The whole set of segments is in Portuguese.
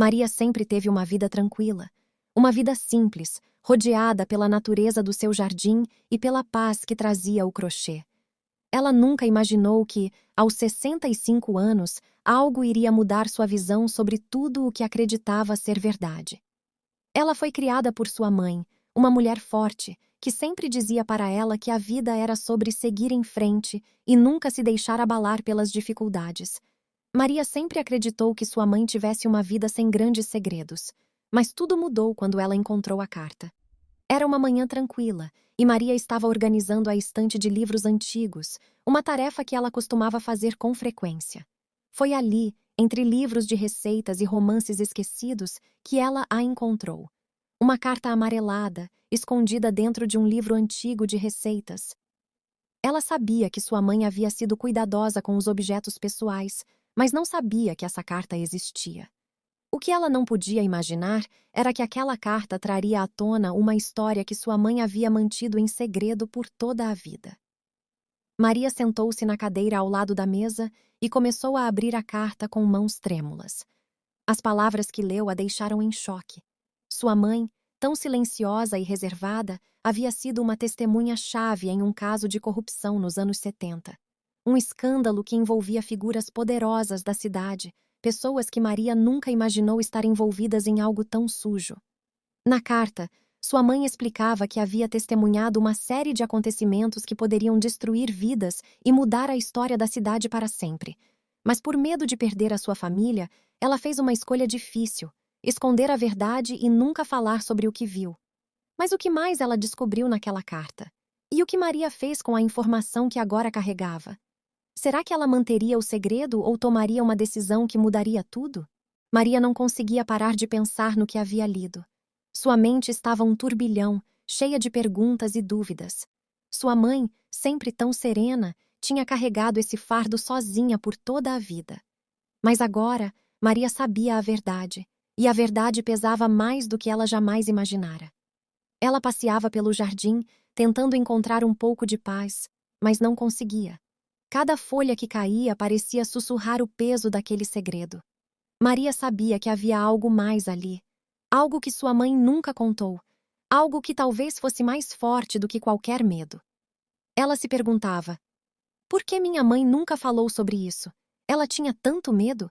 Maria sempre teve uma vida tranquila, uma vida simples, rodeada pela natureza do seu jardim e pela paz que trazia o crochê. Ela nunca imaginou que, aos 65 anos, algo iria mudar sua visão sobre tudo o que acreditava ser verdade. Ela foi criada por sua mãe, uma mulher forte, que sempre dizia para ela que a vida era sobre seguir em frente e nunca se deixar abalar pelas dificuldades. Maria sempre acreditou que sua mãe tivesse uma vida sem grandes segredos, mas tudo mudou quando ela encontrou a carta. Era uma manhã tranquila, e Maria estava organizando a estante de livros antigos, uma tarefa que ela costumava fazer com frequência. Foi ali, entre livros de receitas e romances esquecidos, que ela a encontrou. Uma carta amarelada, escondida dentro de um livro antigo de receitas. Ela sabia que sua mãe havia sido cuidadosa com os objetos pessoais, mas não sabia que essa carta existia. O que ela não podia imaginar era que aquela carta traria à tona uma história que sua mãe havia mantido em segredo por toda a vida. Maria sentou-se na cadeira ao lado da mesa e começou a abrir a carta com mãos trêmulas. As palavras que leu a deixaram em choque. Sua mãe, tão silenciosa e reservada, havia sido uma testemunha-chave em um caso de corrupção nos anos 70. Um escândalo que envolvia figuras poderosas da cidade, pessoas que Maria nunca imaginou estar envolvidas em algo tão sujo. Na carta, sua mãe explicava que havia testemunhado uma série de acontecimentos que poderiam destruir vidas e mudar a história da cidade para sempre. Mas por medo de perder a sua família, ela fez uma escolha difícil: esconder a verdade e nunca falar sobre o que viu. Mas o que mais ela descobriu naquela carta? E o que Maria fez com a informação que agora carregava? Será que ela manteria o segredo ou tomaria uma decisão que mudaria tudo? Maria não conseguia parar de pensar no que havia lido. Sua mente estava um turbilhão, cheia de perguntas e dúvidas. Sua mãe, sempre tão serena, tinha carregado esse fardo sozinha por toda a vida. Mas agora, Maria sabia a verdade, e a verdade pesava mais do que ela jamais imaginara. Ela passeava pelo jardim, tentando encontrar um pouco de paz, mas não conseguia. Cada folha que caía parecia sussurrar o peso daquele segredo. Maria sabia que havia algo mais ali, algo que sua mãe nunca contou, algo que talvez fosse mais forte do que qualquer medo. Ela se perguntava: por que minha mãe nunca falou sobre isso? Ela tinha tanto medo?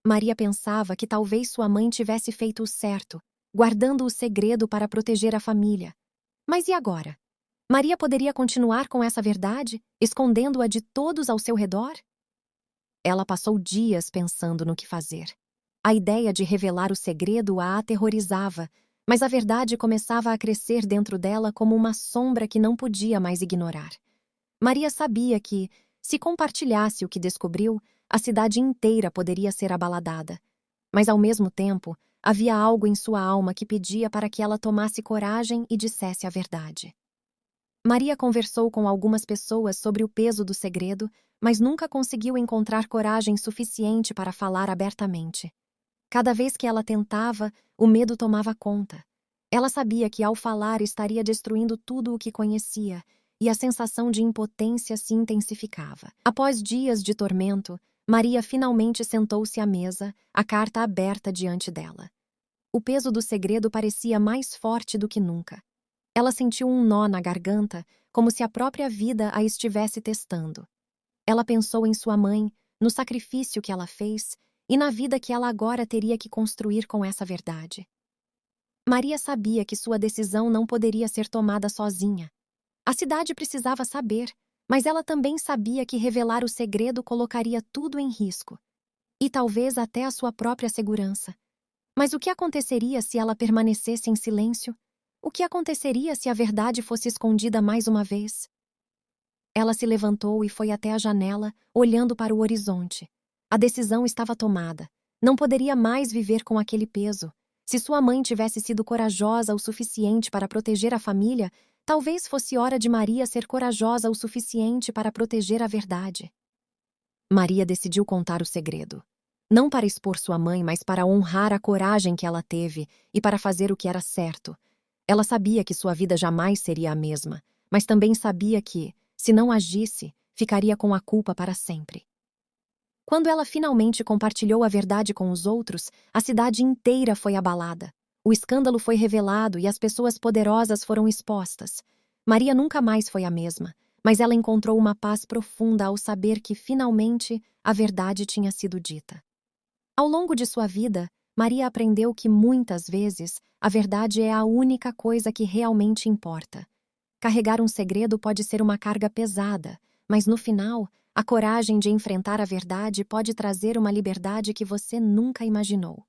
Maria pensava que talvez sua mãe tivesse feito o certo, guardando o segredo para proteger a família. Mas e agora? Maria poderia continuar com essa verdade, escondendo-a de todos ao seu redor? Ela passou dias pensando no que fazer. A ideia de revelar o segredo a aterrorizava, mas a verdade começava a crescer dentro dela como uma sombra que não podia mais ignorar. Maria sabia que, se compartilhasse o que descobriu, a cidade inteira poderia ser abaladada. Mas, ao mesmo tempo, havia algo em sua alma que pedia para que ela tomasse coragem e dissesse a verdade. Maria conversou com algumas pessoas sobre o peso do segredo, mas nunca conseguiu encontrar coragem suficiente para falar abertamente. Cada vez que ela tentava, o medo tomava conta. Ela sabia que, ao falar, estaria destruindo tudo o que conhecia, e a sensação de impotência se intensificava. Após dias de tormento, Maria finalmente sentou-se à mesa, a carta aberta diante dela. O peso do segredo parecia mais forte do que nunca. Ela sentiu um nó na garganta, como se a própria vida a estivesse testando. Ela pensou em sua mãe, no sacrifício que ela fez e na vida que ela agora teria que construir com essa verdade. Maria sabia que sua decisão não poderia ser tomada sozinha. A cidade precisava saber, mas ela também sabia que revelar o segredo colocaria tudo em risco, e talvez até a sua própria segurança. Mas o que aconteceria se ela permanecesse em silêncio? O que aconteceria se a verdade fosse escondida mais uma vez? Ela se levantou e foi até a janela, olhando para o horizonte. A decisão estava tomada. Não poderia mais viver com aquele peso. Se sua mãe tivesse sido corajosa o suficiente para proteger a família, talvez fosse hora de Maria ser corajosa o suficiente para proteger a verdade. Maria decidiu contar o segredo. Não para expor sua mãe, mas para honrar a coragem que ela teve e para fazer o que era certo. Ela sabia que sua vida jamais seria a mesma, mas também sabia que, se não agisse, ficaria com a culpa para sempre. Quando ela finalmente compartilhou a verdade com os outros, a cidade inteira foi abalada. O escândalo foi revelado e as pessoas poderosas foram expostas. Maria nunca mais foi a mesma, mas ela encontrou uma paz profunda ao saber que, finalmente, a verdade tinha sido dita. Ao longo de sua vida, Maria aprendeu que, muitas vezes, a verdade é a única coisa que realmente importa. Carregar um segredo pode ser uma carga pesada, mas no final, a coragem de enfrentar a verdade pode trazer uma liberdade que você nunca imaginou.